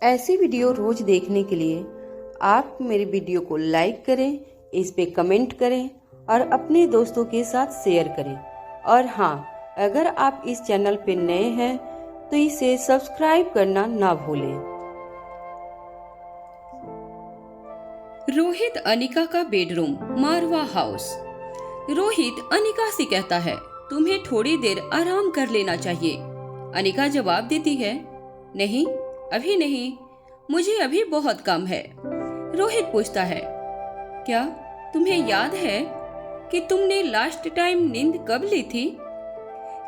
ऐसी वीडियो रोज देखने के लिए आप मेरे वीडियो को लाइक करें, इस पे कमेंट करें और अपने दोस्तों के साथ शेयर करें। और हाँ, अगर आप इस चैनल पे नए हैं तो इसे सब्सक्राइब करना ना भूलें। रोहित अनिका का बेडरूम मारवा हाउस। रोहित अनिका से कहता है, तुम्हें थोड़ी देर आराम कर लेना चाहिए। अनिका जवाब देती है, नहीं अभी नहीं, मुझे अभी बहुत काम है। रोहित पूछता है, क्या तुम्हें याद है कि तुमने लास्ट टाइम नींद कब ली थी?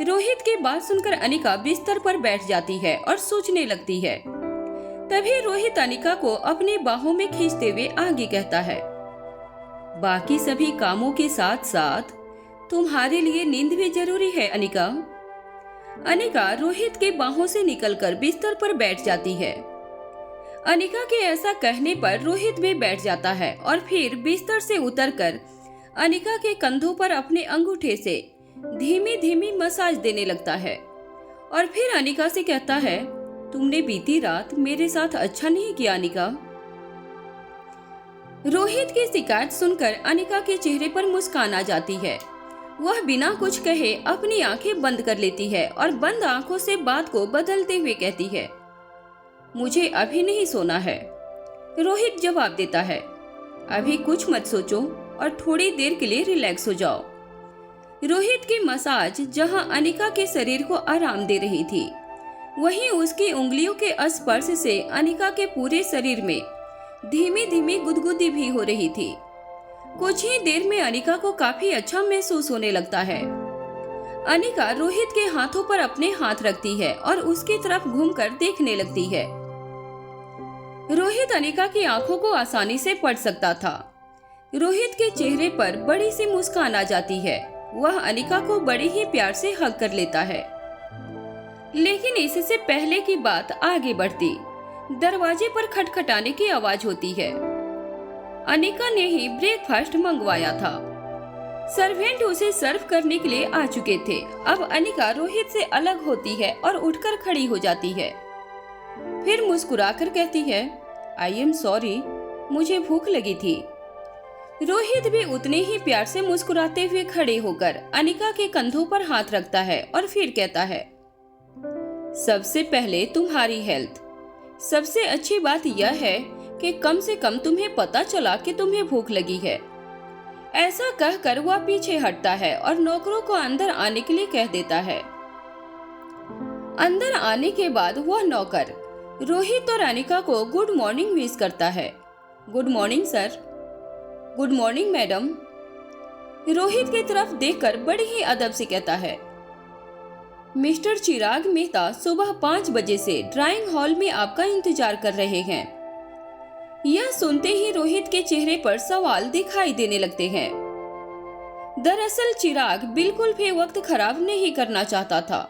रोहित की बात सुनकर अनिका बिस्तर पर बैठ जाती है और सोचने लगती है। तभी रोहित अनिका को अपनी बाहों में खींचते हुए आगे कहता है, बाकी सभी कामों के साथ साथ तुम्हारे लिए नींद भी जरूरी है अनिका। अनिका रोहित के बाहों से निकलकर बिस्तर पर बैठ जाती है। अनिका के ऐसा कहने पर रोहित भी बैठ जाता है और फिर बिस्तर से उतरकर अनिका के कंधों पर अपने अंगूठे से धीमी धीमी मसाज देने लगता है और फिर अनिका से कहता है, तुमने बीती रात मेरे साथ अच्छा नहीं किया अनिका। रोहित की शिकायत सुनकर अनिका के चेहरे पर मुस्कान आ जाती है। वह बिना कुछ कहे अपनी आंखें बंद कर लेती है और बंद आंखों से बात को बदलते हुए कहती है, मुझे अभी नहीं सोना है। रोहित जवाब देता है, अभी कुछ मत सोचो और थोड़ी देर के लिए रिलैक्स हो जाओ। रोहित की मसाज जहां अनिका के शरीर को आराम दे रही थी, वहीं उसकी उंगलियों के स्पर्श से अनिका के पूरे शरीर में धीमी धीमी गुदगुदी भी हो रही थी। कुछ ही देर में अनिका को काफी अच्छा महसूस होने लगता है। अनिका रोहित के हाथों पर अपने हाथ रखती है और उसकी तरफ घूमकर देखने लगती है। रोहित अनिका की आंखों को आसानी से पढ़ सकता था। रोहित के चेहरे पर बड़ी सी मुस्कान आ जाती है। वह अनिका को बड़े ही प्यार से हग कर लेता है। लेकिन इससे पहले की बात आगे बढ़ती, दरवाजे पर खटखटाने की आवाज होती है। अनिका ने ही ब्रेकफास्ट मंगवाया था। सर्वेंट उसे सर्व करने के लिए आ चुके थे। अब अनिका रोहित से अलग होती है और उठकर खड़ी हो जाती है। फिर मुस्कुराकर कहती है, आई एम सॉरी, मुझे भूख लगी थी। रोहित भी उतने ही प्यार से मुस्कुराते हुए खड़े होकर अनिका के कंधों पर हाथ रखता है और फिर कहता है, सबसे पहले तुम्हारी हेल्थ। सबसे अच्छी बात यह है कि कम से कम तुम्हें पता चला कि तुम्हें भूख लगी है। ऐसा कहकर वह पीछे हटता है और नौकरों को अंदर आने के लिए कह देता है। अंदर आने के बाद वह नौकर रोहित और अनिका को गुड मॉर्निंग विश करता है। Good morning sir. Good morning madam. Rohit की तरफ देखकर बड़ी ही अदब से कहता है, मिस्टर चिराग मेहता सुबह 5 बजे से ड्राइंग हॉल में आपका इंतजार कर रहे हैं। यह सुनते ही रोहित के चेहरे पर सवाल दिखाई देने लगते हैं। दरअसल चिराग बिल्कुल भी वक्त खराब नहीं करना चाहता था।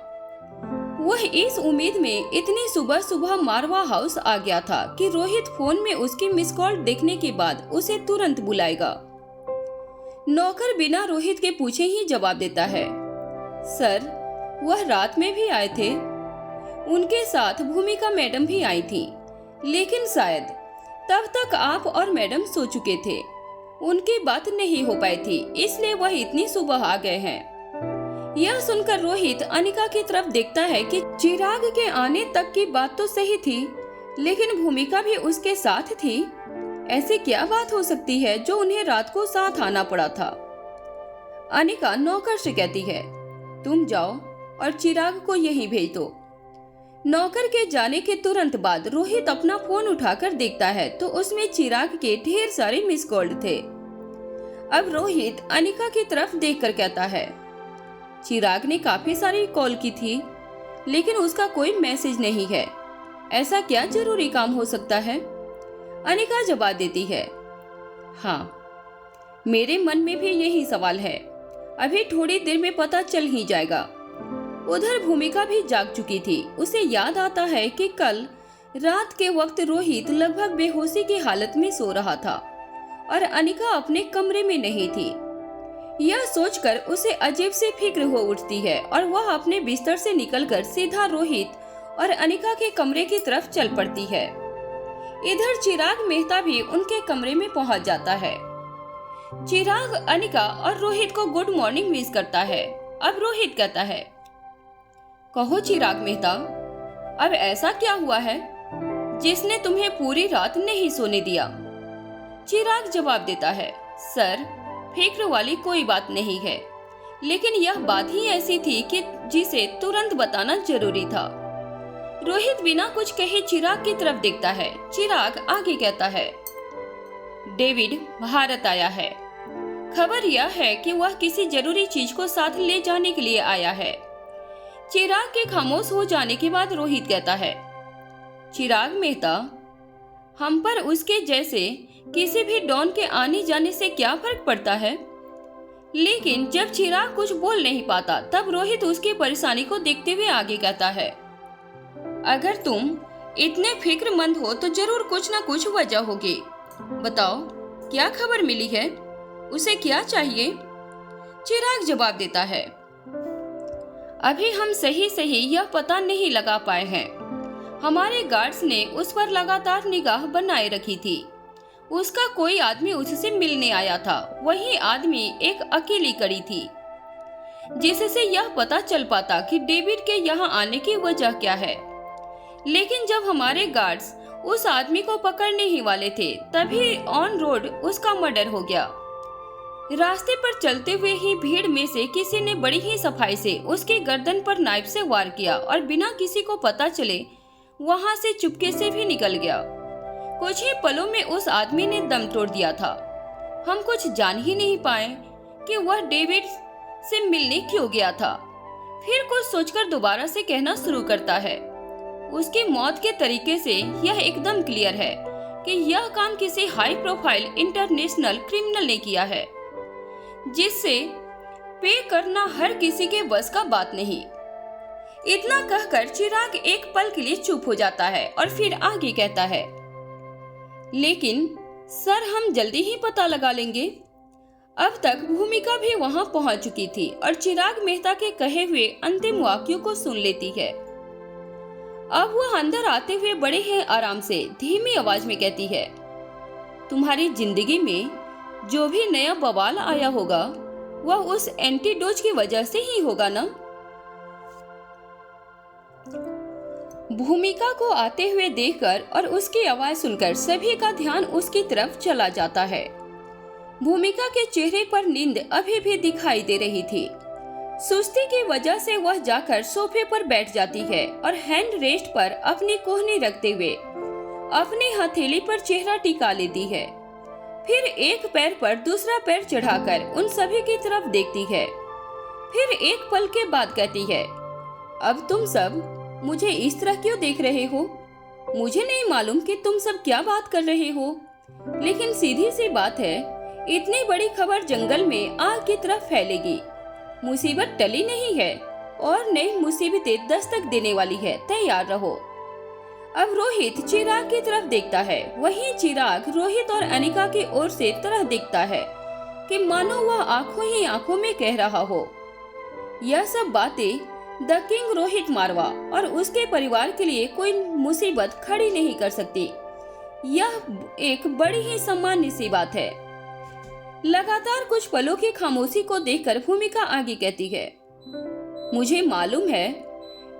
वह इस उम्मीद में इतनी सुबह सुबह मारवा हाउस आ गया था कि रोहित फोन में उसकी मिस कॉल देखने के बाद उसे तुरंत बुलाएगा। नौकर बिना रोहित के पूछे ही जवाब देता है, सर वह रात में भी आए थे। उनके साथ भूमिका मैडम भी आई थी, लेकिन शायद तब तक आप और मैडम सो चुके थे। उनकी बात नहीं हो पाई थी, इसलिए वह इतनी सुबह आ गए हैं। यह सुनकर रोहित अनिका की तरफ देखता है कि चिराग के आने तक की बात तो सही थी, लेकिन भूमिका भी उसके साथ थी। ऐसी क्या बात हो सकती है जो उन्हें रात को साथ आना पड़ा था? अनिका नौकर से कहती है, तुम जाओ और चिराग को यहीं भेज दो। नौकर के जाने के तुरंत बाद रोहित अपना फोन उठाकर देखता है तो उसमें चिराग के ढेर सारे मिस कॉल थे। अब रोहित अनिका की तरफ देखकर कहता है, चिराग ने काफी सारी कॉल की थी, लेकिन उसका कोई मैसेज नहीं है। ऐसा क्या जरूरी काम हो सकता है? अनिका जवाब देती है, हाँ मेरे मन में भी यही सवाल है। अभी थोड़ी देर में पता चल ही जाएगा। उधर भूमिका भी जाग चुकी थी। उसे याद आता है कि कल रात के वक्त रोहित लगभग बेहोशी की हालत में सो रहा था और अनिका अपने कमरे में नहीं थी। यह सोचकर उसे अजीब सी फिक्र हो उठती है और वह अपने बिस्तर से निकलकर सीधा रोहित और अनिका के कमरे की तरफ चल पड़ती है। इधर चिराग मेहता भी उनके कमरे में पहुंच जाता है। चिराग अनिका और रोहित को गुड मॉर्निंग विश करता है। अब रोहित कहता है, कहो चिराग मेहता, अब ऐसा क्या हुआ है जिसने तुम्हें पूरी रात नहीं सोने दिया? चिराग जवाब देता है, सर, फिक्र वाली कोई बात नहीं है, लेकिन यह बात ही ऐसी थी कि जिसे तुरंत बताना जरूरी था। रोहित बिना कुछ कहे चिराग की तरफ देखता है। चिराग आगे कहता है, डेविड भारत आया है। खबर यह है कि वह किसी जरूरी चीज को साथ ले जाने के लिए आया है। चिराग के खामोश हो जाने के बाद रोहित कहता है, चिराग मेहता, हम पर उसके जैसे किसी भी डॉन के आने जाने से क्या फर्क पड़ता है? लेकिन जब चिराग कुछ बोल नहीं पाता, तब रोहित उसकी परेशानी को देखते हुए आगे कहता है, अगर तुम इतने फिक्रमंद हो तो जरूर कुछ ना कुछ वजह होगी। बताओ, क्या खबर मिली है? उसे क्या चाहिए? चिराग जवाब देता है, अभी हम सही यह पता नहीं लगा पाए हैं। हमारे गार्ड्स ने उस पर लगातार निगाह बनाए रखी थी। उसका कोई आदमी उससे मिलने आया था। वही आदमी एक अकेली कड़ी थी जिससे यह पता चल पाता कि डेविड के यहाँ आने की वजह क्या है। लेकिन जब हमारे गार्ड्स उस आदमी को पकड़ने ही वाले थे, तभी ऑन रोड उसका मर्डर हो गया। रास्ते पर चलते हुए ही भीड़ में से किसी ने बड़ी ही सफाई से उसकी गर्दन पर नाइफ से वार किया और बिना किसी को पता चले वहां से चुपके से भी निकल गया। कुछ ही पलों में उस आदमी ने दम तोड़ दिया था। हम कुछ जान ही नहीं पाए कि वह डेविड से मिलने क्यों गया था। फिर कुछ सोचकर दोबारा से कहना शुरू करता है, उसकी मौत के तरीके से यह एकदम क्लियर है कि यह काम किसी हाई प्रोफाइल इंटरनेशनल क्रिमिनल ने किया है, जिससे पे करना हर किसी के बस का बात नहीं। इतना कहकर चिराग एक पल के लिए चुप हो जाता है और फिर आगे कहता है, लेकिन सर, हम जल्दी ही पता लगा लेंगे। अब तक भूमिका भी वहां पहुंच चुकी थी और चिराग मेहता के कहे हुए अंतिम वाक्यों को सुन लेती है। अब वह अंदर आते हुए बड़े ही आराम से धीमी आवाज में कहती है, तुम्हारी जिंदगी में जो भी नया बवाल आया होगा वह उस एंटीडोज की वजह से ही होगा ना? भूमिका को आते हुए देखकर और उसकी आवाज सुनकर सभी का ध्यान उसकी तरफ चला जाता है। भूमिका के चेहरे पर नींद अभी भी दिखाई दे रही थी। सुस्ती की वजह से वह जाकर सोफे पर बैठ जाती है और हैंड रेस्ट पर अपनी कोहनी रखते हुए अपनी हथेली पर चेहरा टिका लेती है। फिर एक पैर पर दूसरा पैर चढ़ाकर उन सभी की तरफ देखती है। फिर एक पल के बाद कहती है, अब तुम सब मुझे इस तरह क्यों देख रहे हो? मुझे नहीं मालूम कि तुम सब क्या बात कर रहे हो, लेकिन सीधी सी बात है, इतनी बड़ी खबर जंगल में आग की तरफ फैलेगी। मुसीबत टली नहीं है और नई मुसीबतें दस्तक देने वाली है, तैयार रहो। अब रोहित चिराग की तरफ देखता है। वहीं चिराग रोहित और अनिका की ओर से तरह देखता है कि मानो वह आंखों ही आंखों में कह रहा हो, यह सब बातें द किंग रोहित मारवा और उसके परिवार के लिए कोई मुसीबत खड़ी नहीं कर सकती। यह एक बड़ी ही सामान्य सी बात है। लगातार कुछ पलों की खामोशी को देखकर भूमिका आगे कहती है, मुझे मालूम है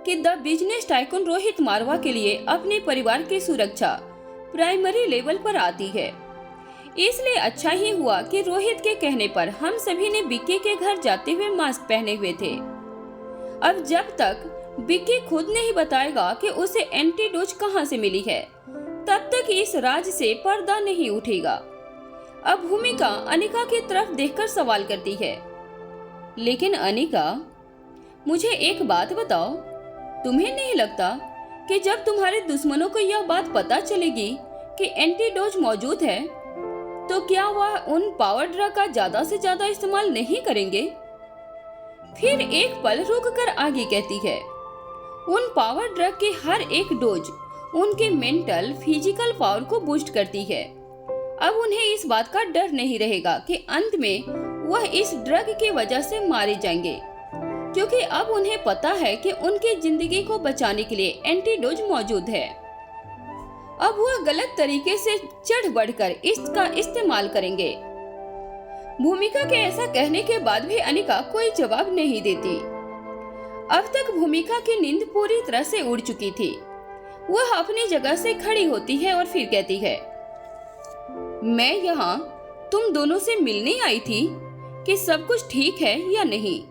कि द बिजनेस टाइकून रोहित मारवा के लिए अपने परिवार की सुरक्षा प्राइमरी लेवल पर आती है। इसलिए अच्छा ही हुआ कि रोहित के कहने पर हम सभी ने बिक्की के घर जाते हुए मास्क पहने हुए थे। अब जब तक बिक्की खुद नहीं बताएगा कि उसे एंटीडोज कहां से मिली है, तब तक इस राज से पर्दा नहीं उठेगा। अब भूमिका अनिका की तरफ देखकर सवाल करती है, लेकिन अनिका, मुझे एक बात बताओ, तुम्हें नहीं लगता कि जब तुम्हारे दुश्मनों को यह बात पता चलेगी कि एंटीडोज मौजूद है, तो क्या वह उन पावर ड्रग का ज्यादा से ज्यादा इस्तेमाल नहीं करेंगे? फिर एक पल रुककर आगे कहती है, उन पावर ड्रग की हर एक डोज उनके मेंटल फिजिकल पावर को बूस्ट करती है। अब उन्हें इस बात का डर नहीं रहेगा कि अंत में वह इस ड्रग की वजह से मारे जाएंगे, क्योंकि अब उन्हें पता है कि उनकी जिंदगी को बचाने के लिए एंटीडोज मौजूद है। अब वह गलत तरीके से चढ़ बढ़कर इसका इस्तेमाल करेंगे। भूमिका के ऐसा कहने के बाद भी अनिका कोई जवाब नहीं देती। अब तक भूमिका की नींद पूरी तरह से उड़ चुकी थी। वह अपनी जगह से खड़ी होती है और फिर कहती है, मैं यहाँ तुम दोनों से मिलने आई थी कि सब कुछ ठीक है या नहीं,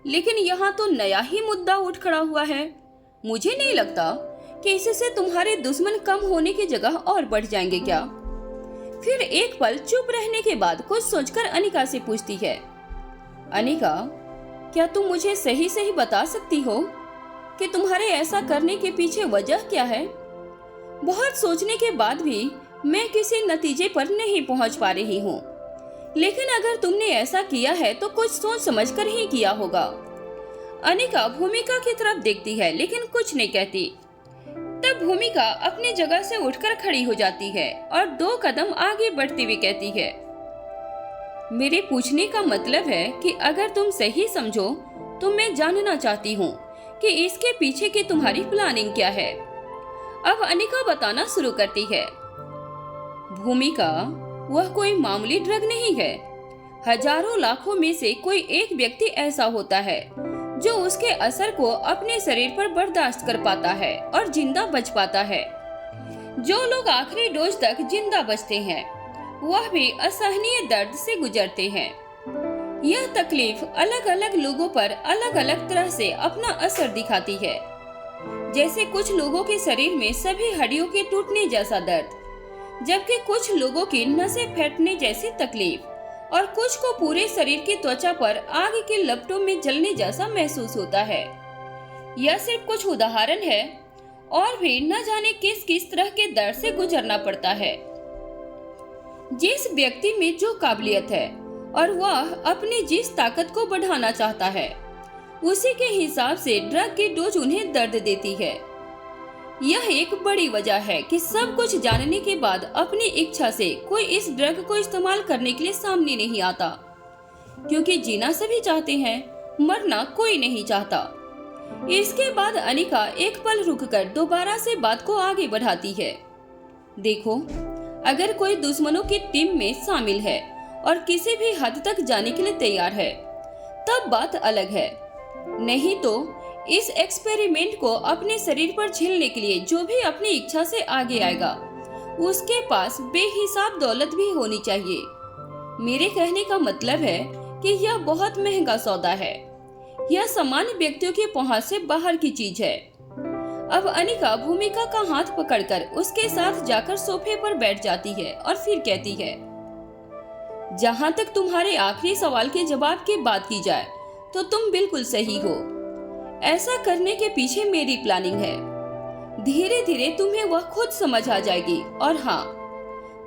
लेकिन यहाँ तो नया ही मुद्दा उठ खड़ा हुआ है। मुझे नहीं लगता कि इससे तुम्हारे दुश्मन कम होने की जगह और बढ़ जाएंगे क्या? फिर एक पल चुप रहने के बाद कुछ सोचकर अनिका से पूछती है, अनिका, क्या तुम मुझे सही सही बता सकती हो कि तुम्हारे ऐसा करने के पीछे वजह क्या है? बहुत सोचने के बाद भी मैं किसी नतीजे पर नहीं पहुंच पा रही हूँ, लेकिन अगर तुमने ऐसा किया है तो कुछ सोच समझकर ही किया होगा। अनिका भूमिका की तरफ देखती है लेकिन कुछ नहीं कहती। तब भूमिका अपनी जगह से उठकर खड़ी हो जाती है और 2 कदम आगे बढ़ती हुई कहती है, मेरे पूछने का मतलब है कि अगर तुम सही समझो तो मैं जानना चाहती हूँ कि इसके पीछे की तुम्हारी प्लानिंग क्या है। अब अनिका बताना शुरू करती है, भूमिका, वह कोई मामूली ड्रग नहीं है। हजारों लाखों में से कोई एक व्यक्ति ऐसा होता है जो उसके असर को अपने शरीर पर बर्दाश्त कर पाता है और जिंदा बच पाता है। जो लोग आखिरी डोज तक जिंदा बचते हैं वह भी असहनीय दर्द से गुजरते हैं। यह तकलीफ अलग अलग लोगों पर अलग अलग तरह से अपना असर दिखाती है। जैसे कुछ लोगों के शरीर में सभी हड्डियों के टूटने जैसा दर्द, जबकि कुछ लोगों की नसें फटने जैसी तकलीफ और कुछ को पूरे शरीर की त्वचा पर आग के लपटों में जलने जैसा महसूस होता है। यह सिर्फ कुछ उदाहरण है और भी न जाने किस किस तरह के दर्द से गुजरना पड़ता है। जिस व्यक्ति में जो काबिलियत है और वह अपनी जिस ताकत को बढ़ाना चाहता है उसी के हिसाब से ड्रग की डोज उन्हें दर्द देती है। यह एक बड़ी वजह है कि सब कुछ जानने के बाद अपनी इच्छा से कोई इस ड्रग को इस्तेमाल करने के लिए सामने नहीं आता, क्योंकि जीना सभी चाहते हैं, मरना कोई नहीं चाहता। इसके बाद अनिका एक पल रुककर दोबारा से बात को आगे बढ़ाती है, देखो, अगर कोई दुश्मनों की टीम में शामिल है और किसी भी हद तक जाने के लिए तैयार है तब बात अलग है, नहीं तो इस एक्सपेरिमेंट को अपने शरीर पर झेलने के लिए जो भी अपनी इच्छा से आगे आएगा उसके पास बेहिसाब दौलत भी होनी चाहिए। मेरे कहने का मतलब है कि यह बहुत महंगा सौदा है। यह सामान्य व्यक्तियों की पहुंच से बाहर की चीज है। अब अनिका भूमिका का हाथ पकड़कर उसके साथ जाकर सोफे पर बैठ जाती है और फिर कहती है, जहाँ तक तुम्हारे आखिरी सवाल के जवाब की बात की जाए तो तुम बिल्कुल सही हो। ऐसा करने के पीछे मेरी प्लानिंग है। धीरे धीरे तुम्हें वह खुद समझ आ जाएगी। और हाँ,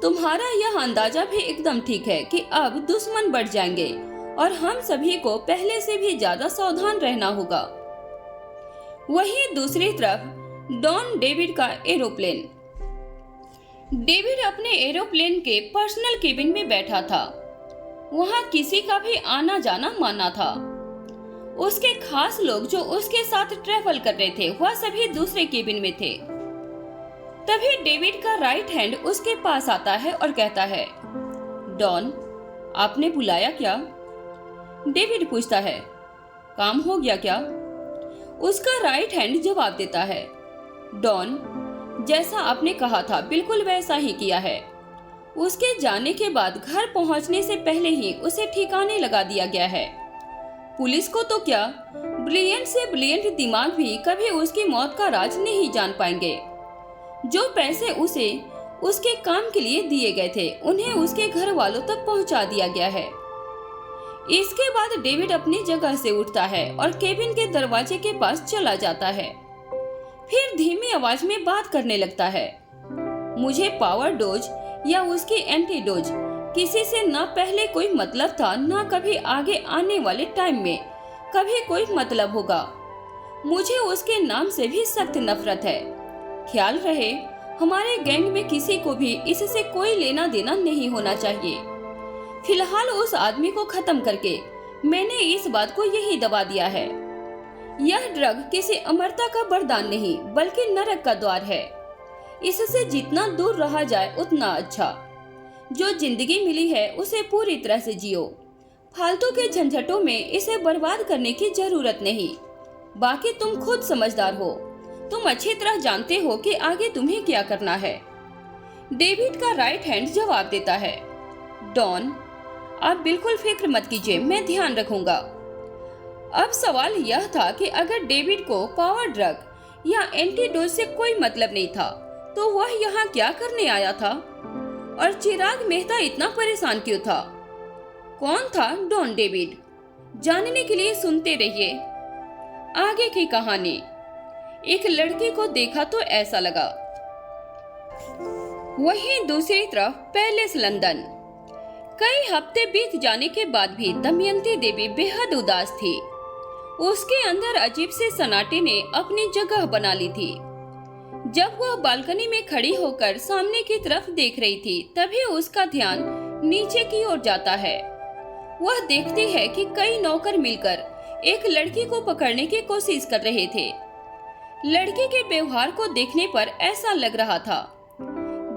तुम्हारा यह अंदाजा भी एकदम ठीक है कि अब दुश्मन बढ़ जाएंगे और हम सभी को पहले से भी ज्यादा सावधान रहना होगा। वहीं दूसरी तरफ डॉन डेविड का एरोप्लेन। डेविड अपने एरोप्लेन के पर्सनल केबिन में बैठा था। वहां किसी का भी आना जाना माना था। उसके खास लोग जो उसके साथ ट्रैवल कर रहे थे वह सभी दूसरे केबिन में थे। तभी डेविड का राइट हैंड उसके पास आता है और कहता है, डॉन, आपने बुलाया क्या? डेविड पूछता है, काम हो गया क्या? उसका राइट हैंड जवाब देता है, डॉन, जैसा आपने कहा था बिल्कुल वैसा ही किया है। उसके जाने के बाद घर पहुंचने से पहले ही उसे ठिकाने लगा दिया गया है। पुलिस को तो क्या, ब्रिलियंट से ब्रिलियंट दिमाग भी कभी उसकी मौत का राज नहीं जान पाएंगे। जो पैसे उसे उसके काम के लिए दिए गए थे उन्हें उसके घर वालों तक पहुंचा दिया गया है। इसके बाद डेविड अपनी जगह से उठता है और केबिन के दरवाजे के पास चला जाता है। फिर धीमी आवाज में बात करने लगता है, मुझे पावर डोज या उसकी एंटीडोज किसी से न पहले कोई मतलब था, न कभी आगे आने वाले टाइम में कभी कोई मतलब होगा। मुझे उसके नाम से भी सख्त नफरत है। ख्याल रहे, हमारे गैंग में किसी को भी इससे कोई लेना देना नहीं होना चाहिए। फिलहाल उस आदमी को खत्म करके मैंने इस बात को यही दबा दिया है। यह ड्रग किसी अमरता का वरदान नहीं बल्कि नरक का द्वार है। इससे जितना दूर रहा जाए उतना अच्छा। जो जिंदगी मिली है उसे पूरी तरह से जियो। फालतू के झंझटों में इसे बर्बाद करने की जरूरत नहीं। बाकी तुम खुद समझदार हो, तुम अच्छी तरह जानते हो कि आगे तुम्हें क्या करना है। डेविड का राइट हैंड जवाब देता है, डॉन आप बिल्कुल फिक्र मत कीजिए, मैं ध्यान रखूंगा। अब सवाल यह था कि अगर डेविड को पावर ड्रग या एंटीडोज से कोई मतलब नहीं था तो वह यहाँ क्या करने आया था, और चिराग मेहता इतना परेशान क्यों था? कौन था डॉन डेविड? जानने के लिए सुनते रहिए आगे की कहानी। एक लड़की को देखा तो ऐसा लगा। वहीं दूसरी तरफ पैलेस लंदन। कई हफ्ते बीत जाने के बाद भी दमयंती देवी बेहद उदास थी। उसके अंदर अजीब से सन्नाटे ने अपनी जगह बना ली थी। जब वह बालकनी में खड़ी होकर सामने की तरफ देख रही थी तभी उसका ध्यान नीचे की ओर जाता है। वह देखती है कि कई नौकर मिलकर एक लड़की को पकड़ने की कोशिश कर रहे थे। लड़की के व्यवहार को देखने पर ऐसा लग रहा था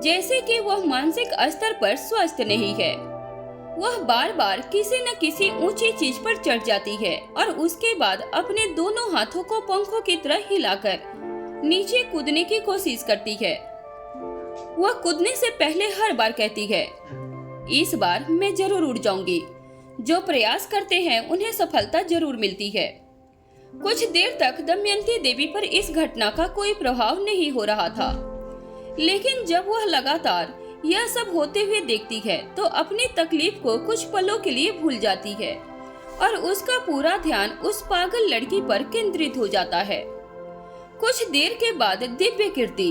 जैसे कि वह मानसिक स्तर पर स्वस्थ नहीं है। वह बार बार किसी न किसी ऊंची चीज पर चढ़ जाती है और उसके बाद अपने दोनों हाथों को पंखों की तरह हिलाकर नीचे कूदने की कोशिश करती है। वह कूदने से पहले हर बार कहती है, इस बार मैं जरूर उड़ जाऊंगी। जो प्रयास करते हैं उन्हें सफलता जरूर मिलती है। कुछ देर तक दमयंती देवी पर इस घटना का कोई प्रभाव नहीं हो रहा था, लेकिन जब वह लगातार यह सब होते हुए देखती है तो अपनी तकलीफ को कुछ पलों के लिए भूल जाती है और उसका पूरा ध्यान उस पागल लड़की पर केंद्रित हो जाता है। कुछ देर के बाद दिव्य कीर्ति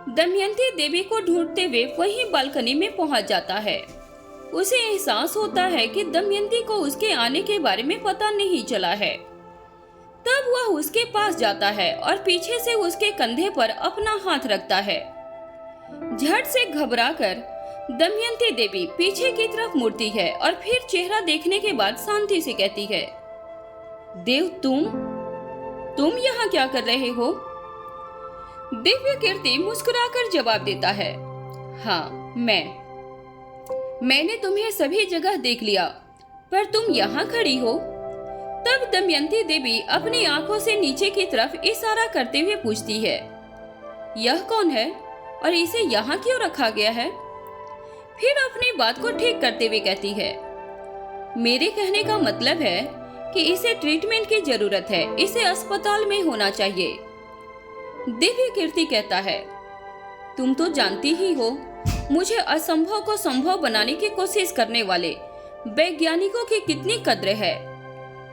दमयंती देवी को ढूंढते हुए वहीं बालकनी में पहुंच जाता है। उसे एहसास होता है कि दमयंती को उसके आने के बारे में पता नहीं चला है। तब वह उसके पास जाता है और पीछे से उसके कंधे पर अपना हाथ रखता है। झट से घबराकर दमयंती देवी पीछे की तरफ मुड़ती है और फिर चेहरा देखने के बाद शांति से कहती है, देव तुम यहाँ क्या कर रहे हो? दिव्य कीर्ति मुस्कुराकर जवाब देता है, हाँ मैंने तुम्हें सभी जगह देख लिया पर तुम यहाँ खड़ी हो। तब दमयंती देवी अपनी आंखों से नीचे की तरफ इशारा करते हुए पूछती है, यह कौन है और इसे यहाँ क्यों रखा गया है? फिर अपनी बात को ठीक करते हुए कहती है, मेरे कहने का मतलब है कि इसे ट्रीटमेंट की जरूरत है, इसे अस्पताल में होना चाहिए। दिव्य कीर्ति कहता है, तुम तो जानती ही हो मुझे असंभव को संभव बनाने की कोशिश करने वाले वैज्ञानिकों की कितनी कद्र है।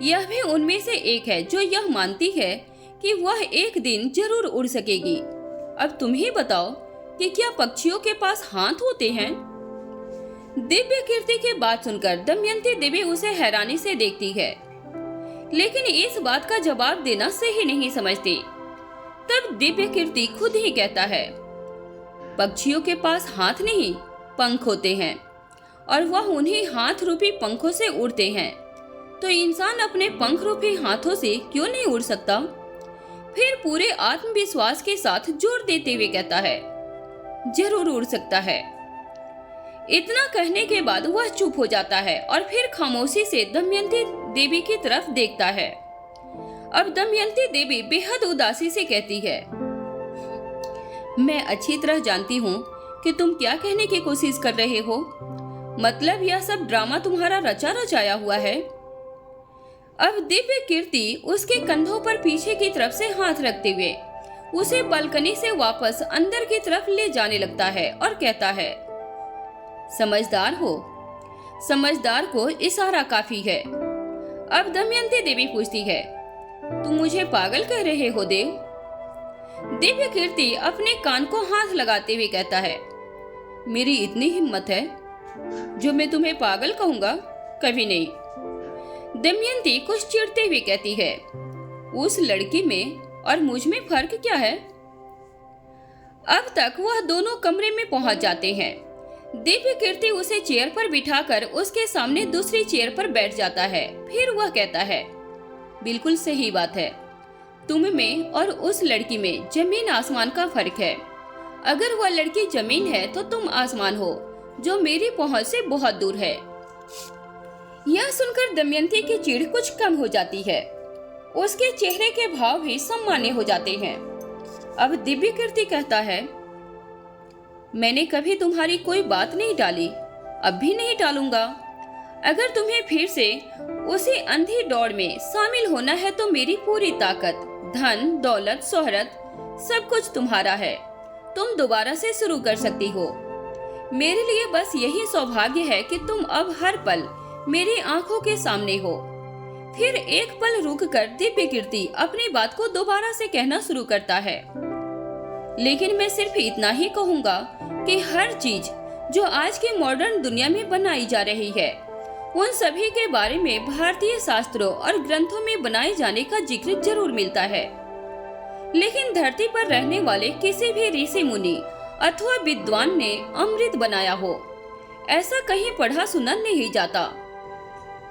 यह भी उनमें से एक है जो यह मानती है कि वह एक दिन जरूर उड़ सकेगी। अब तुम ही बताओ कि क्या पक्षियों के पास हाथ होते हैं? दिव्य कीर्ति की बात सुनकर दमयंती देवी उसे हैरानी से देखती है, लेकिन इस बात का जवाब देना सही नहीं समझती। तब दिव्य कीर्ति खुद ही कहता है, पक्षियों के पास हाथ नहीं पंख होते हैं और वह उन्हीं हाथ रूपी पंखों से उड़ते हैं, तो इंसान अपने पंख रूपी हाथों से क्यों नहीं उड़ सकता? फिर पूरे आत्मविश्वास के साथ जोर देते हुए कहता है, जरूर उड़ सकता है। इतना कहने के बाद वह चुप हो जाता है और फिर खामोशी से दमयंती देवी की तरफ देखता है। अब दमयंती देवी बेहद उदासी से कहती है, मैं अच्छी तरह जानती हूँ कि तुम क्या कहने की कोशिश कर रहे हो। मतलब यह सब ड्रामा तुम्हारा रचा रचाया हुआ है। अब दिव्य कीर्ति उसके कंधों पर पीछे की तरफ से हाथ रखते हुए उसे बालकनी से वापस अंदर की तरफ ले जाने लगता है और कहता है, समझदार को इशारा काफी है। अब दमयंती देवी पूछती है, तुम मुझे पागल कह रहे हो देव? दिव्य कीर्ति अपने कान को हाथ लगाते हुए कहता है, मेरी इतनी हिम्मत है जो मैं तुम्हें पागल कहूंगा? कभी नहीं। दमयंती कुछ चिढ़ते हुए कहती है, उस लड़की में और मुझ में फर्क क्या है? अब तक वह दोनों कमरे में पहुंच जाते हैं। दिव्य कीर्ति उसे चेयर पर बिठाकर उसके सामने दूसरी चेयर पर बैठ जाता है। फिर वह कहता है, बिल्कुल सही बात है, तुम में और उस लड़की में जमीन आसमान का फर्क है। अगर वह लड़की जमीन है तो तुम आसमान हो, जो मेरी पहुंच से बहुत दूर है। यह सुनकर दमयंती की चिढ़ कुछ कम हो जाती है। उसके चेहरे के भाव भी सामान्य हो जाते हैं। अब दिव्य कीर्ति कहता है, मैंने कभी तुम्हारी कोई बात नहीं टाली, अब भी नहीं टालूंगा। अगर तुम्हें फिर से उसी अंधी दौड़ में शामिल होना है तो मेरी पूरी ताकत, धन, दौलत, शोहरत सब कुछ तुम्हारा है। तुम दोबारा से शुरू कर सकती हो। मेरे लिए बस यही सौभाग्य है कि तुम अब हर पल मेरी आंखों के सामने हो। फिर एक पल रुककर दिव्य कीर्ति अपनी बात को दोबारा से कहना शुरू करता है, लेकिन मैं सिर्फ इतना ही कहूंगा कि हर चीज जो आज की मॉडर्न दुनिया में बनाई जा रही है, उन सभी के बारे में भारतीय शास्त्रों और ग्रंथों में बनाए जाने का जिक्र जरूर मिलता है, लेकिन धरती पर रहने वाले किसी भी ऋषि मुनि अथवा विद्वान ने अमृत बनाया हो, ऐसा कहीं पढ़ा सुना नहीं जाता।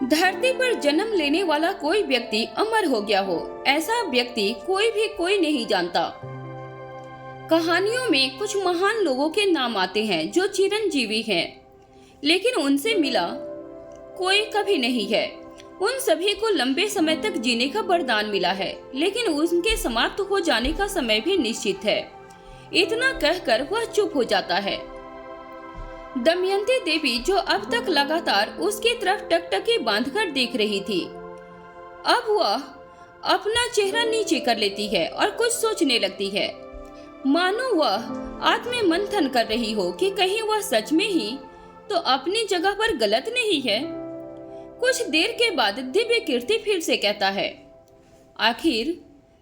धरती पर जन्म लेने वाला कोई व्यक्ति अमर हो गया हो, ऐसा व्यक्ति कोई नहीं जानता। कहानियों में कुछ महान लोगों के नाम आते हैं जो चिरंजीवी हैं, लेकिन उनसे मिला कोई कभी नहीं है। उन सभी को लंबे समय तक जीने का वरदान मिला है, लेकिन उनके समाप्त हो जाने का समय भी निश्चित है। इतना कहकर वह चुप हो जाता है। दमयंती देवी, जो अब तक लगातार उसकी तरफ टकटकी बांधकर देख रही थी, अब वह अपना चेहरा नीचे कर लेती है और कुछ सोचने लगती है, मानो वह आत्म मंथन कर रही हो कि कहीं वह सच में ही तो अपनी जगह पर गलत नहीं है। कुछ देर के बाद दिव्य कीर्ति फिर से कहता है, आखिर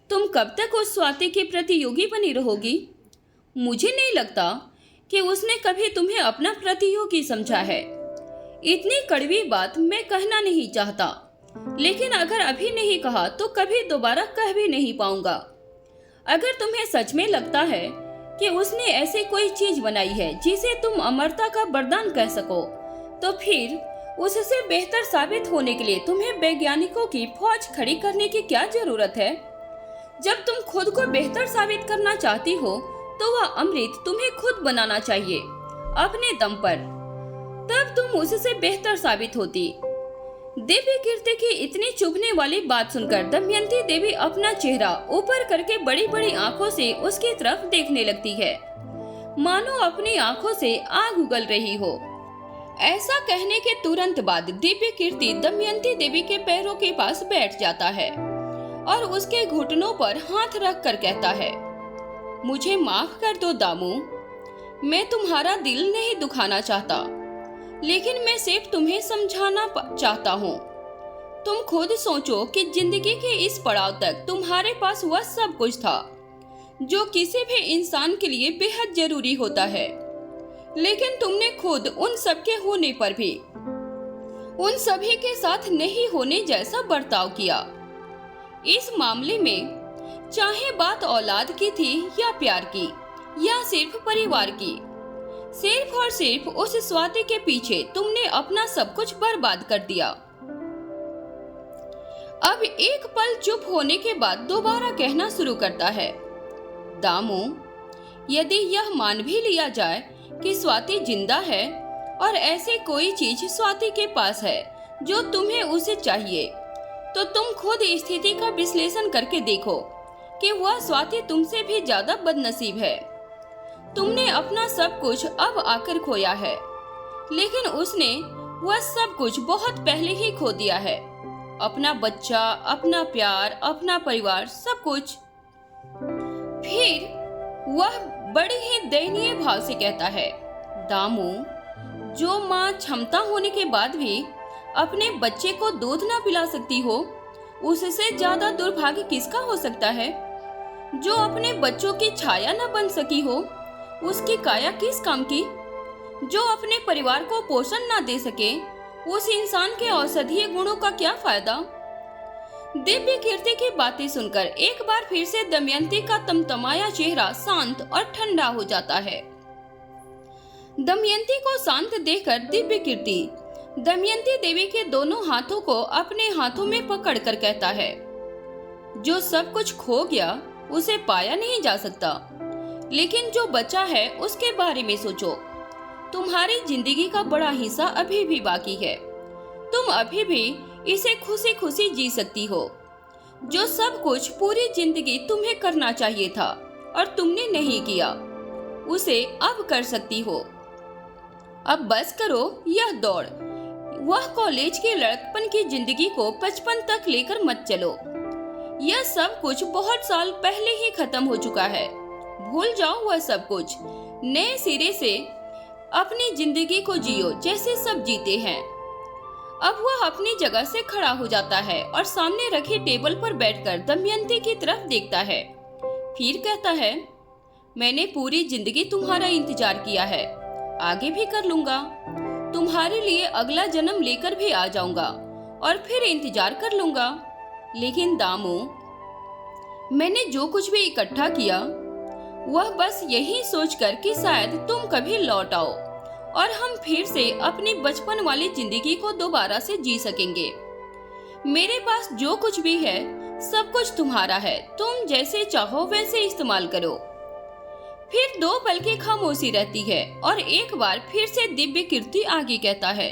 तुम कब तक उस स्वाति की प्रतियोगी बनी रहोगी? मुझे नहीं लगता कि उसने कभी तुम्हें अपना प्रतियोगी समझा है। इतनी कड़वी बात मैं कहना नहीं चाहता, लेकिन अगर अभी नहीं कहा तो कभी दोबारा कह भी नहीं पाऊंगा। अगर तुम्हें सच में लगता है कि उसने ऐसी कोई चीज बनाई है जिसे तुम अमरता का वरदान कह सको, तो फिर उससे बेहतर साबित होने के लिए तुम्हें वैज्ञानिकों की फौज खड़ी करने की क्या जरूरत है? जब तुम खुद को बेहतर साबित करना चाहती हो तो वह अमृत तुम्हें खुद बनाना चाहिए अपने दम पर, तब तुम उससे बेहतर साबित होती। दिव्य कीर्ति की इतनी चुभने वाली बात सुनकर दमयंती देवी अपना चेहरा ऊपर करके बड़ी बड़ी आंखों से उसकी तरफ देखने लगती है, मानो अपनी आंखों से आग उगल रही हो। ऐसा कहने के तुरंत बाद दिव्य कीर्ति दमयंती देवी के पैरों के पास बैठ जाता है और उसके घुटनों पर हाथ रख कर कहता है, मुझे माफ कर दो दामू, मैं तुम्हारा दिल नहीं दुखाना चाहता, लेकिन मैं सिर्फ तुम्हें समझाना चाहता हूँ। तुम खुद सोचो कि जिंदगी के इस पड़ाव तक तुम्हारे पास वह सब कुछ था जो किसी भी इंसान के लिए बेहद जरूरी होता है, लेकिन तुमने खुद उन सब के होने पर भी उन सभी के साथ नहीं होने जैसा बर्ताव किया। इस मामले में चाहे बात औलाद की थी या प्यार की या सिर्फ परिवार की, सिर्फ और सिर्फ उस स्वाति के पीछे तुमने अपना सब कुछ बर्बाद कर दिया। अब एक पल चुप होने के बाद दोबारा कहना शुरू करता है, दामू, यदि यह मान भी लिया जाए कि स्वाति जिंदा है और ऐसी कोई चीज स्वाति के पास है जो तुम्हें उसे चाहिए, तो तुम खुद स्थिति का विश्लेषण करके देखो कि वह स्वाति तुमसे भी ज्यादा बदनसीब है। तुमने अपना सब कुछ अब आकर खोया है, लेकिन उसने वह सब कुछ बहुत पहले ही खो दिया है, अपना बच्चा, अपना प्यार, अपना परिवार, सब कुछ। फिर वह बड़ी ही दयनीय भाव से कहता है, दामू, जो माँ क्षमता होने के बाद भी अपने बच्चे को दूध ना पिला सकती हो, उससे ज्यादा दुर्भाग्य किसका हो सकता है? जो अपने बच्चों की छाया न बन सकी हो, उसकी काया किस काम की? जो अपने परिवार को पोषण ना दे सके, उस इंसान के औषधीय गुणों का क्या फायदा? दिव्य कीर्ति की बातें सुनकर एक बार फिर से दमयंती का तमतमाया चेहरा शांत और ठंडा हो जाता है। दमयंती को शांत देखकर दिव्य कीर्ति दमयंती देवी के दोनों हाथों को अपने हाथों में पकड़कर कहता है, जो सब कुछ खो गया उसे पाया नहीं जा सकता, लेकिन जो बचा है उसके बारे में सोचो। तुम्हारी जिंदगी का बड़ा हिस्सा अभी भी बाकी है। तुम अभी भी इसे खुशी खुशी जी सकती हो। जो सब कुछ पूरी जिंदगी तुम्हें करना चाहिए था और तुमने नहीं किया, उसे अब कर सकती हो। अब बस करो यह दौड़। वह कॉलेज के लड़कपन की जिंदगी को बचपन तक लेकर मत चलो। यह सब कुछ बहुत साल पहले ही खत्म हो चुका है। भूल जाओ वह सब कुछ। नए सिरे से अपनी जिंदगी को जियो जैसे सब जीते हैं। अब वह अपनी जगह से खड़ा हो जाता है और सामने रखे टेबल पर बैठकर दमयंती की तरफ देखता है। फिर कहता है, मैंने पूरी जिंदगी तुम्हारा इंतजार किया है, आगे भी कर लूंगा। तुम्हारे लिए अगला जन्म लेकर भी आ जाऊंगा और फिर इंतजार कर लूंगा। लेकिन दामू, मैंने जो कुछ भी इकट्ठा किया वह बस यही सोचकर कि शायद तुम कभी लौट आओ और हम फिर से अपनी बचपन वाली जिंदगी को दोबारा से जी सकेंगे। मेरे पास जो कुछ भी है सब कुछ तुम्हारा है, तुम जैसे चाहो वैसे इस्तेमाल करो। फिर 2 पल की खामोशी रहती है और एक बार फिर से दिव्य कीर्ति आगे कहता है,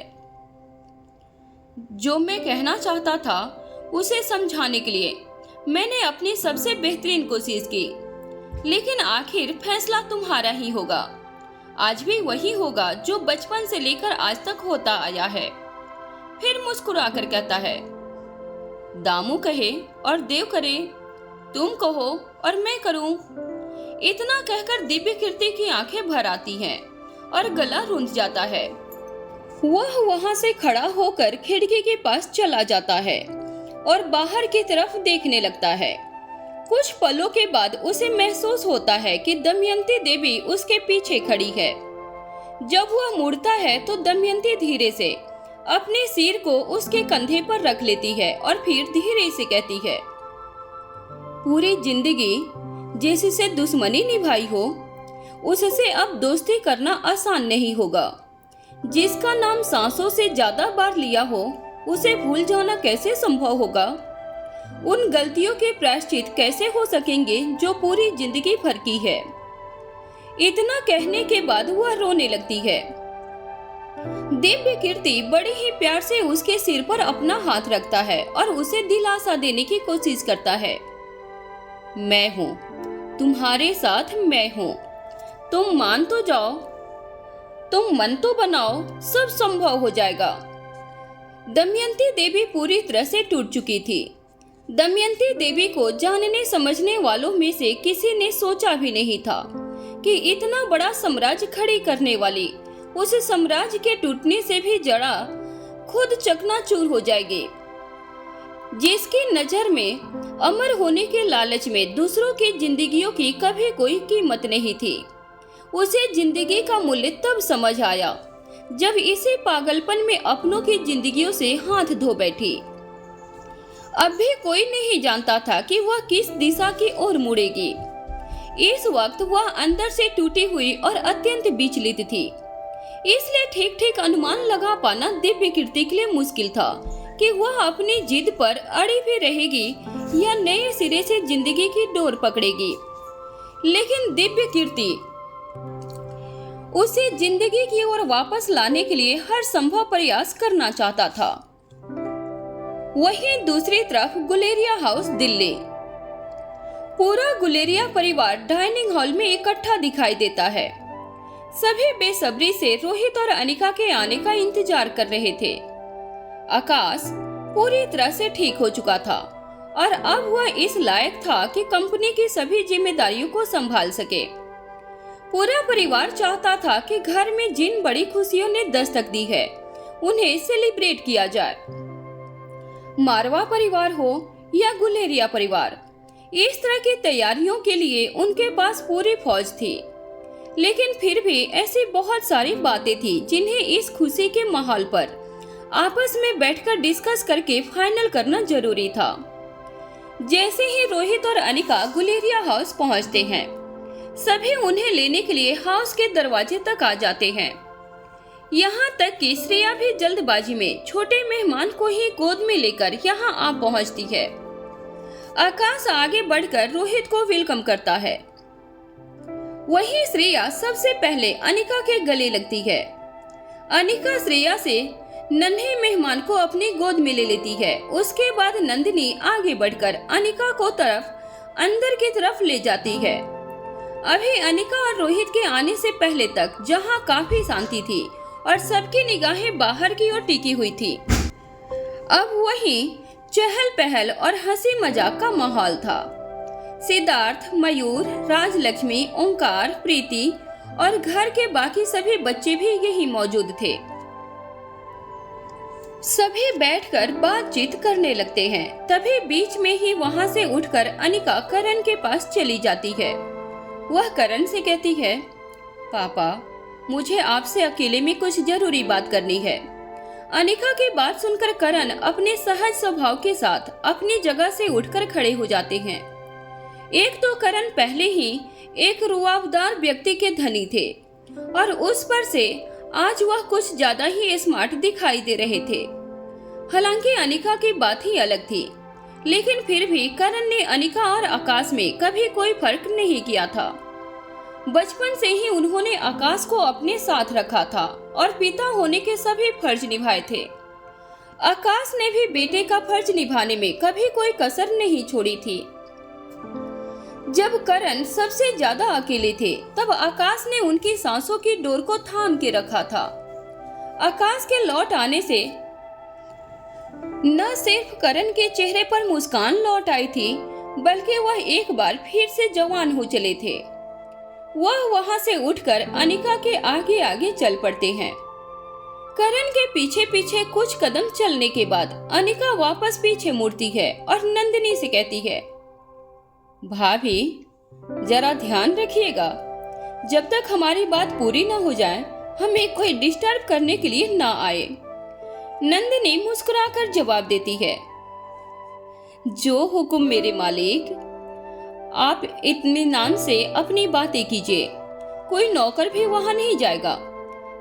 जो मैं कहना चाहता था उसे समझाने के लिए मैंने अपनी सबसे बेहतरीन कोशिश की, लेकिन आखिर फैसला तुम्हारा ही होगा। आज भी वही होगा जो बचपन से लेकर आज तक होता आया है। फिर मुस्कुराकर कहता है, दामू कहे और देव करे, तुम कहो और मैं करूं। इतना कहकर दिव्य कीर्ति की आंखें भर आती हैं और गला रुंध जाता है। वह वहां से खड़ा होकर खिड़की के पास चला जाता है और बाहर की तरफ देखने लगता है। कुछ पलों के बाद उसे महसूस होता है कि दमयंती देवी उसके पीछे खड़ी है। जब वह मुड़ता है तो दमयंती धीरे से अपने सिर को उसके कंधे पर रख लेती है और फिर धीरे से कहती है, पूरी जिंदगी जिससे दुश्मनी निभाई हो उससे अब दोस्ती करना आसान नहीं होगा। जिसका नाम सांसों से ज्यादा बार लिया हो उसे भूल जाना कैसे संभव होगा। उन गलतियों के प्रायश्चित कैसे हो सकेंगे जो पूरी जिंदगी भर की है। इतना कहने के बाद वह रोने लगती है। दिव्य कीर्ति बड़े ही प्यार से उसके सिर पर अपना हाथ रखता है और उसे दिलासा देने की कोशिश करता है। मैं हूँ, तुम्हारे साथ मैं हूँ। तुम मान तो जाओ, तुम मन तो बनाओ, सब संभव हो जाएगा। दमयंती देवी पूरी तरह से टूट चुकी थी। दमयंती देवी को जानने समझने वालों में से किसी ने सोचा भी नहीं था कि इतना बड़ा साम्राज्य खड़ी करने वाली उस साम्राज्य के टूटने से भी जड़ा खुद चकनाचूर हो जाएगी। जिसकी नजर में अमर होने के लालच में दूसरों की जिंदगियों की कभी कोई कीमत नहीं थी, उसे जिंदगी का मूल्य तब समझ आया जब इसी पागलपन में अपनों की जिंदगियों से हाथ धो बैठी। अब भी कोई नहीं जानता था कि वह किस दिशा की ओर मुड़ेगी। इस वक्त वह अंदर से टूटी हुई और अत्यंत विचलित थी, इसलिए ठीक ठीक अनुमान लगा पाना दिव्य कीर्ति के लिए मुश्किल था कि वह अपनी जिद पर अड़ी भी रहेगी या नए सिरे से जिंदगी की डोर पकड़ेगी। लेकिन दिव्य कीर्ति उसे जिंदगी की ओर वापस लाने के लिए हर संभव प्रयास करना चाहता था। वहीं दूसरी तरफ गुलेरिया हाउस दिल्ली। पूरा गुलेरिया परिवार डाइनिंग हॉल में इकट्ठा दिखाई देता है। सभी बेसब्री से रोहित और अनिका के आने का इंतजार कर रहे थे। आकाश पूरी तरह से ठीक हो चुका था और अब वह इस लायक था कि कंपनी की सभी जिम्मेदारियों को संभाल सके। पूरा परिवार चाहता था कि घर में जिन बड़ी खुशियों ने दस्तक दी है उन्हें सेलिब्रेट किया जाए। मारवा परिवार हो या गुलेरिया परिवार, इस तरह की तैयारियों के लिए उनके पास पूरी फौज थी। लेकिन फिर भी ऐसी बहुत सारी बातें थी जिन्हें इस खुशी के माहौल पर आपस में बैठकर डिस्कस करके फाइनल करना जरूरी था। जैसे ही रोहित और अनिका गुलेरिया हाउस पहुंचते हैं, सभी उन्हें लेने के लिए हाउस के दरवाजे तक आ जाते हैं। यहाँ तक कि श्रेया भी जल्दबाजी में छोटे मेहमान को ही गोद में लेकर यहाँ आ पहुँचती है। आकाश आगे बढ़कर रोहित को वेलकम करता है। वहीं श्रेया सबसे पहले अनिका के गले लगती है। अनिका श्रेया से नन्हे मेहमान को अपनी गोद में ले लेती है। उसके बाद नंदिनी आगे बढ़कर अनिका को अंदर की तरफ ले जाती है। अभी अनिका और रोहित के आने से पहले तक जहां काफी शांति थी और सबकी निगाहें बाहर की ओर टिकी हुई थी, अब वहीं चहल पहल और हंसी मजाक का माहौल था। सिद्धार्थ, मयूर, राजलक्ष्मी, ओंकार, प्रीति और घर के बाकी सभी बच्चे भी यही मौजूद थे। सभी बैठकर बातचीत करने लगते हैं। तभी बीच में ही वहां से उठकर अनिका करण के पास चली जाती है। वह करण से कहती है, पापा, मुझे आपसे अकेले में कुछ जरूरी बात करनी है। अनिका की बात सुनकर करण अपने सहज स्वभाव के साथ अपनी जगह से उठकर खड़े हो जाते हैं। एक तो करण पहले ही एक रुआबदार व्यक्ति के धनी थे और उस पर से आज वह कुछ ज्यादा ही स्मार्ट दिखाई दे रहे थे। हालांकि अनिका की बात ही अलग थी, लेकिन फिर भी करण ने अनिका और आकाश में कभी कोई फर्क नहीं किया था। बचपन से ही उन्होंने आकाश को अपने साथ रखा था और पिता होने के सभी फर्ज निभाए थे। आकाश ने भी बेटे का फर्ज निभाने में कभी कोई कसर नहीं छोड़ी थी। जब करण सबसे ज्यादा अकेले थे, तब आकाश ने उनकी सांसों की डोर को थाम के रखा था। आकाश के लौट आने से न सिर्फ करण के चेहरे पर मुस्कान लौट आई थी, बल्कि वह एक बार फिर से जवान हो चले थे। वह वहां से उठकर अनिका के आगे आगे चल पड़ते हैं। करण के पीछे पीछे कुछ कदम चलने के बाद अनिका वापस पीछे मुड़ती है और नंदिनी से कहती है, भाभी, जरा ध्यान रखिएगा, जब तक हमारी बात पूरी न हो जाए हमें कोई डिस्टर्ब करने के लिए ना आए। नंदिनी मुस्कुराकर जवाब देती है, जो हुक्म मेरे मालिक। आप इत्मीनान से अपनी बातें कीजिए, कोई नौकर भी वहां नहीं जाएगा,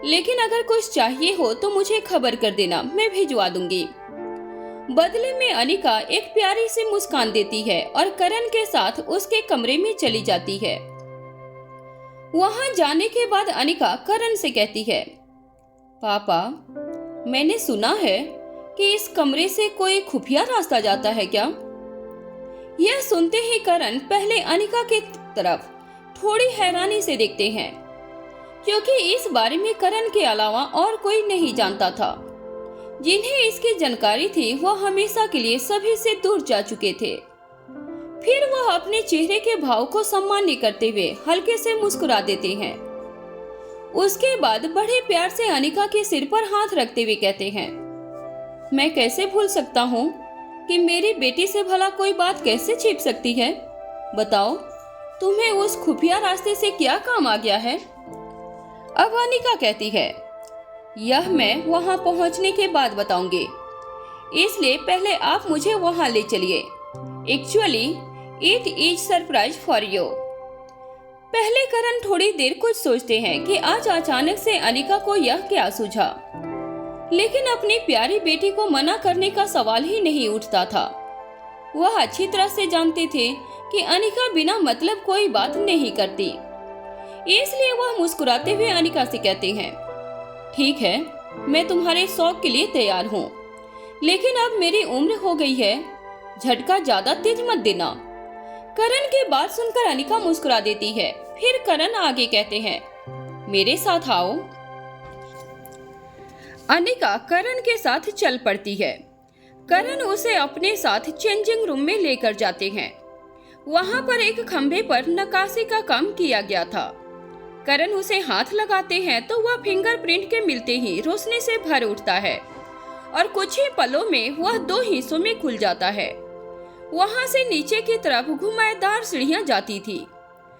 लेकिन अगर कुछ चाहिए हो तो मुझे खबर कर देना, मैं भिजवा दूंगी। बदले में अनिका एक प्यारी सी मुस्कान देती है और करण के साथ उसके कमरे में चली जाती है। वहां जाने के बाद अनिका करण से कहती है, पापा, मैंने सुना है कि इस कमरे से कोई खुफिया रास्ता जाता है क्या? यह सुनते ही करण पहले अनिका की तरफ थोड़ी हैरानी से देखते हैं, क्योंकि इस बारे में करण के अलावा और कोई नहीं जानता था। जिन्हें इसकी जानकारी थी वह हमेशा के लिए सभी से दूर जा चुके थे। फिर वह अपने चेहरे के भाव को सामान्य करते हुए हल्के से मुस्कुरा देते हैं। उसके बाद बड़े प्यार से अनिका के सिर पर हाथ रखते हुए कहते हैं, मैं कैसे भूल सकता हूँ कि मेरी बेटी से भला कोई बात कैसे छिप सकती है? बताओ, तुम्हें उस खुफिया रास्ते से क्या काम आ गया है? अब अनिका कहती है, यह मैं वहां पहुंचने के बाद बताऊंगी, इसलिए पहले आप मुझे वहां ले चलिए। Actually it is surprise for you. पहले करण थोड़ी देर कुछ सोचते हैं कि आज अचानक से अनिका को यह क्या सूझा, लेकिन अपनी प्यारी बेटी को मना करने का सवाल ही नहीं उठता था। वह अच्छी तरह से जानते थे कि अनिका बिना मतलब कोई बात नहीं करती, इसलिए वह मुस्कुराते हुए अनिका से कहते हैं, ठीक है, मैं तुम्हारे शौक के लिए तैयार हूँ, लेकिन अब मेरी उम्र हो गई है, झटका ज्यादा तेज मत देना। करण की बात सुनकर अनिका मुस्कुरा देती है। फिर करण आगे कहते हैं, मेरे साथ आओ। अनिका करण के साथ चल पड़ती है। करण उसे अपने साथ चेंजिंग रूम में लेकर जाते हैं। वहां पर एक खंभे पर नक्काशी का काम किया गया था। करण उसे हाथ लगाते हैं तो वह फिंगरप्रिंट के मिलते ही रोशनी से भर उठता है और कुछ ही पलों में वह दो हिस्सों में खुल जाता है। वहां से नीचे की तरफ घुमावदार सीढ़ियां जाती थी।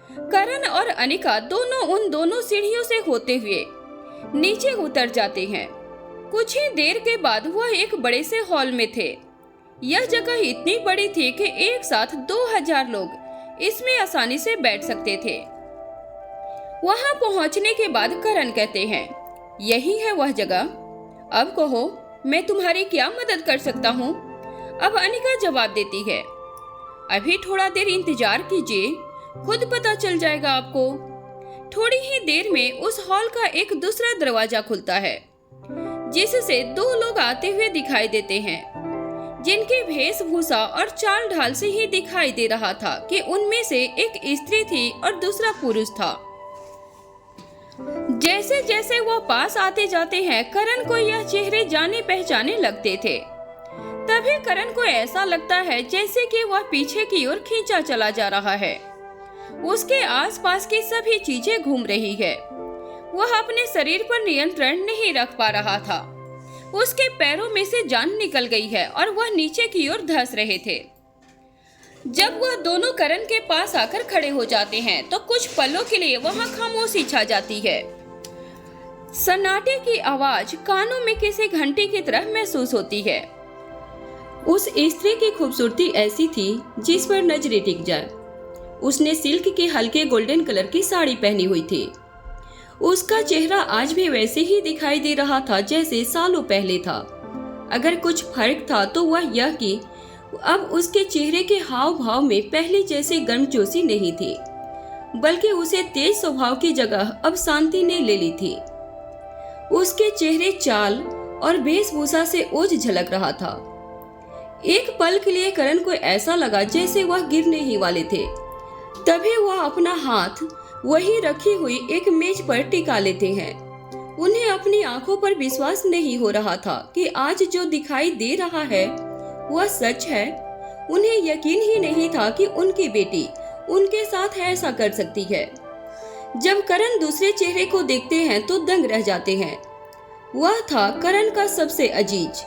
करण और अनिका दोनों उन दोनों सीढ़ियों से होते हुए नीचे उतर जाते हैं। कुछ ही देर के बाद वह एक बड़े से हॉल में थे। यह जगह इतनी बड़ी थी कि एक साथ 2000 लोग इसमें आसानी से बैठ सकते थे। वहां पहुंचने के बाद करण कहते हैं, यही है वह जगह, अब कहो मैं तुम्हारी क्या मदद कर सकता हूँ? अब अनिका जवाब देती है, अभी थोड़ा देर इंतजार कीजिए, खुद पता चल जाएगा आपको। थोड़ी ही देर में उस हॉल का एक दूसरा दरवाजा खुलता है, जिससे दो लोग आते हुए दिखाई देते हैं, जिनकी वेशभूषा और चाल ढाल से ही दिखाई दे रहा था कि उनमें से एक स्त्री थी और दूसरा पुरुष था। जैसे जैसे वह पास आते जाते हैं, करण को यह चेहरे जाने पहचाने लगते थे। तभी करण को ऐसा लगता है जैसे कि वह पीछे की ओर खींचा चला जा रहा है। उसके आसपास की सभी चीजें घूम रही है। वह अपने शरीर पर नियंत्रण नहीं रख पा रहा था। उसके पैरों में से जान निकल गई है और वह नीचे की ओर धंस रहे थे। जब वह दोनों करण के पास आकर खड़े हो जाते हैं तो कुछ पलों के लिए वहां खामोशी छा जाती है। सन्नाटे की आवाज कानों में किसी घंटी की तरह महसूस होती है। उस स्त्री की खूबसूरती ऐसी थी जिस पर नजरें टिक जाए। उसने सिल्क के हल्के गोल्डन कलर की साड़ी पहनी हुई थी। उसका चेहरा आज भी वैसे ही दिखाई दे रहा था जैसे सालों पहले था। अगर कुछ फर्क था तो वह यह कि अब उसके चेहरे के हाव भाव में पहले जैसे गर्मजोशी नहीं थी, बल्कि उसे तेज स्वभाव की जगह अब शांति ने ले ली थी। उसके चेहरे, चाल और वेशभूषा से ओज झलक रहा था। एक पल के लिए करण को ऐसा लगा जैसे वह गिरने ही वाले थे। तभी वह अपना हाथ वही रखी हुई एक मेज पर टिका लेते हैं। उन्हें अपनी आंखों पर विश्वास नहीं हो रहा था कि आज जो दिखाई दे रहा है वह सच है। उन्हें यकीन ही नहीं था कि उनकी बेटी उनके साथ ऐसा कर सकती है। जब करण दूसरे चेहरे को देखते हैं तो दंग रह जाते हैं। वह था करण का सबसे अजीज,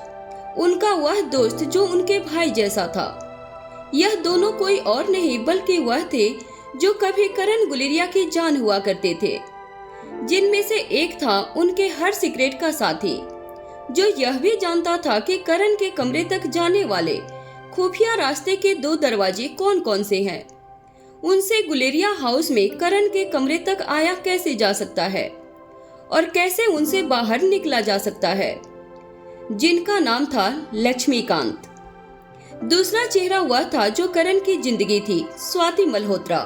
उनका वह दोस्त जो उनके भाई जैसा था। यह दोनों कोई और नहीं बल्कि वह थे जो कभी करण गुलेरिया की जान हुआ करते थे, जिनमें से एक था उनके हर सीक्रेट का साथी, जो यह भी जानता था कि करण के कमरे तक जाने वाले खुफिया रास्ते के 2 दरवाजे कौन कौन से हैं। उनसे गुलेरिया हाउस में करण के कमरे तक आया कैसे जा सकता है और कैसे उनसे बाहर निकला जा सकता है, जिनका नाम था लक्ष्मीकांत। दूसरा चेहरा वह था जो करण की जिंदगी थी, स्वाति मल्होत्रा।